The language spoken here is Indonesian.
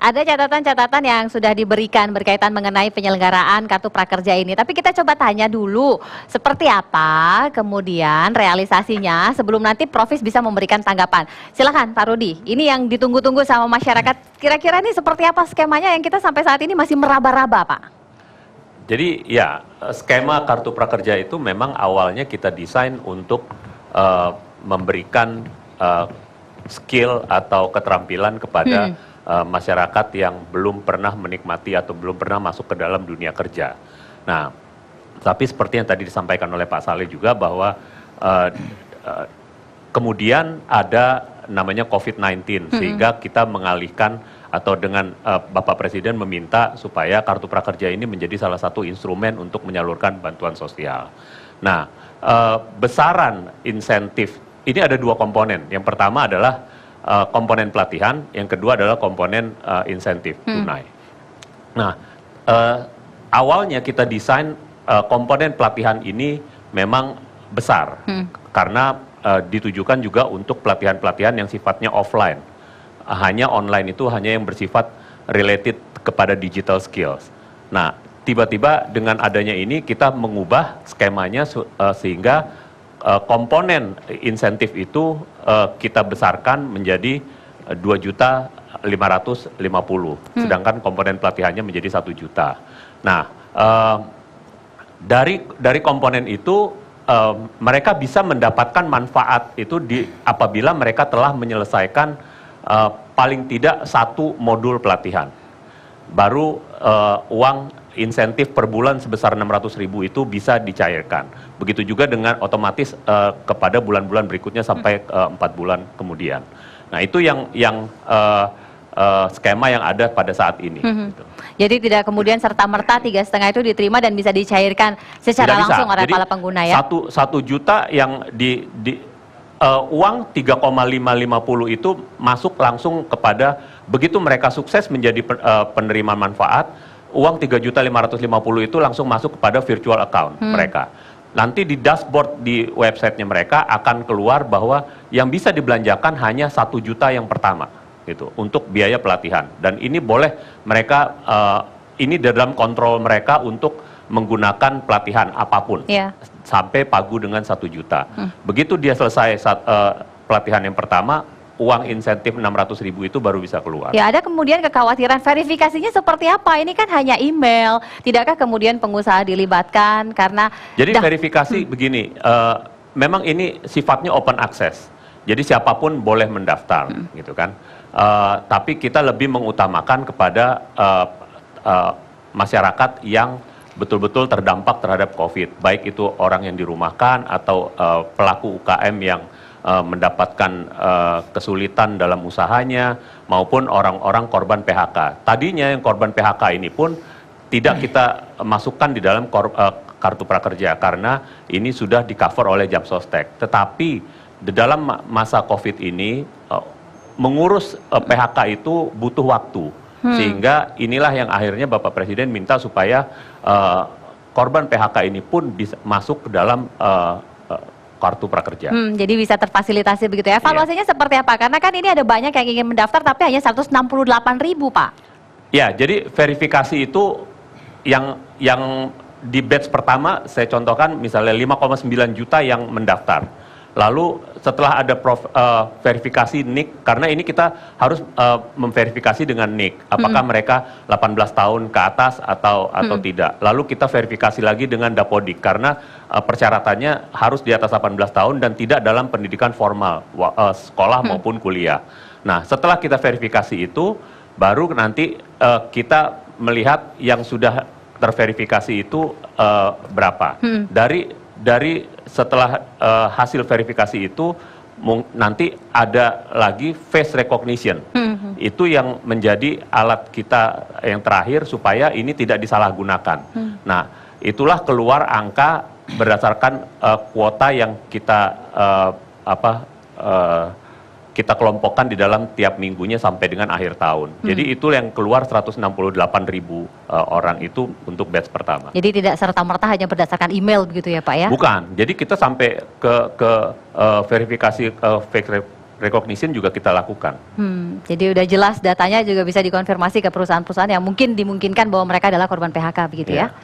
ada catatan-catatan yang sudah diberikan berkaitan mengenai penyelenggaraan Kartu Prakerja ini. Tapi kita coba tanya dulu, seperti apa kemudian realisasinya sebelum nanti Profis bisa memberikan tanggapan. Silakan Pak Rudi, ini yang ditunggu-tunggu sama masyarakat. Kira-kira ini seperti apa skemanya yang kita sampai saat ini masih meraba-raba, Pak? Jadi ya, skema Kartu Prakerja itu memang awalnya kita desain untuk memberikan skill atau keterampilan kepada masyarakat yang belum pernah menikmati atau belum pernah masuk ke dalam dunia kerja. Nah, tapi seperti yang tadi disampaikan oleh Pak Saleh juga bahwa kemudian ada namanya COVID-19 sehingga kita mengalihkan atau dengan Bapak Presiden meminta supaya Kartu Prakerja ini menjadi salah satu instrumen untuk menyalurkan bantuan sosial. Nah, besaran insentif ini ada dua komponen. Yang pertama adalah komponen pelatihan, yang kedua adalah komponen insentif tunai. Nah, awalnya kita desain komponen pelatihan ini memang besar karena ditujukan juga untuk pelatihan-pelatihan yang sifatnya offline. Hanya online itu hanya yang bersifat related kepada digital skills. Nah, tiba-tiba dengan adanya ini kita mengubah skemanya sehingga komponen insentif itu kita besarkan menjadi 2.550.000, sedangkan komponen pelatihannya menjadi 1 juta. Nah, dari komponen itu mereka bisa mendapatkan manfaat itu apabila mereka telah menyelesaikan paling tidak 1 modul pelatihan. Baru uang insentif per bulan sebesar 600.000 itu bisa dicairkan. Begitu juga dengan otomatis kepada bulan-bulan berikutnya sampai 4 bulan kemudian. Nah, itu yang skema yang ada pada saat ini. Gitu. Jadi tidak kemudian serta-merta 3,5 itu diterima dan bisa dicairkan secara langsung oleh para pengguna ya? 1 juta yang uang 3,550 itu masuk langsung kepada, begitu mereka sukses menjadi penerima manfaat, uang 3.550.000 itu langsung masuk kepada virtual account mereka. Nanti di dashboard di websitenya mereka akan keluar bahwa yang bisa dibelanjakan hanya 1 juta yang pertama gitu untuk biaya pelatihan. Dan ini boleh mereka ini dalam kontrol mereka untuk menggunakan pelatihan apapun sampai pagu dengan 1 juta. Begitu dia selesai pelatihan yang pertama, uang insentif 600.000 itu baru bisa keluar. Ya, ada kemudian kekhawatiran verifikasinya seperti apa? Ini kan hanya email, tidakkah kemudian pengusaha dilibatkan karena... Jadi verifikasi begini, memang ini sifatnya open access, jadi siapapun boleh mendaftar, gitu kan. Tapi kita lebih mengutamakan kepada masyarakat yang betul-betul terdampak terhadap COVID, baik itu orang yang dirumahkan atau pelaku UKM yang mendapatkan kesulitan dalam usahanya maupun orang-orang korban PHK. Tadinya yang korban PHK ini pun tidak kita masukkan di dalam Kartu Prakerja karena ini sudah di-cover oleh Jamsostek. Tetapi di dalam masa COVID ini mengurus PHK itu butuh waktu. Sehingga inilah yang akhirnya Bapak Presiden minta supaya korban PHK ini pun bisa masuk ke dalam Kartu Prakerja. Jadi bisa terfasilitasi begitu ya. Evaluasinya seperti apa? Karena kan ini ada banyak yang ingin mendaftar tapi hanya 168.000, Pak. Ya, jadi verifikasi itu yang di batch pertama saya contohkan misalnya 5,9 juta yang mendaftar. Lalu setelah ada verifikasi NIK, karena ini kita harus memverifikasi dengan NIK, apakah mereka 18 tahun ke atas atau tidak. Lalu kita verifikasi lagi dengan Dapodik, karena persyaratannya harus di atas 18 tahun dan tidak dalam pendidikan formal, sekolah maupun kuliah. Nah, setelah kita verifikasi itu, baru nanti kita melihat yang sudah terverifikasi itu berapa. Dari setelah hasil verifikasi itu nanti ada lagi face recognition. Itu yang menjadi alat kita yang terakhir supaya ini tidak disalahgunakan. Nah, itulah keluar angka berdasarkan kuota yang kita kita kelompokkan di dalam tiap minggunya sampai dengan akhir tahun. Jadi itu yang keluar 168.000 orang itu untuk batch pertama. Jadi tidak serta-merta hanya berdasarkan email begitu ya Pak ya? Bukan, jadi kita sampai ke verifikasi recognition juga kita lakukan. Jadi udah jelas datanya juga bisa dikonfirmasi ke perusahaan-perusahaan yang mungkin dimungkinkan bahwa mereka adalah korban PHK begitu ya?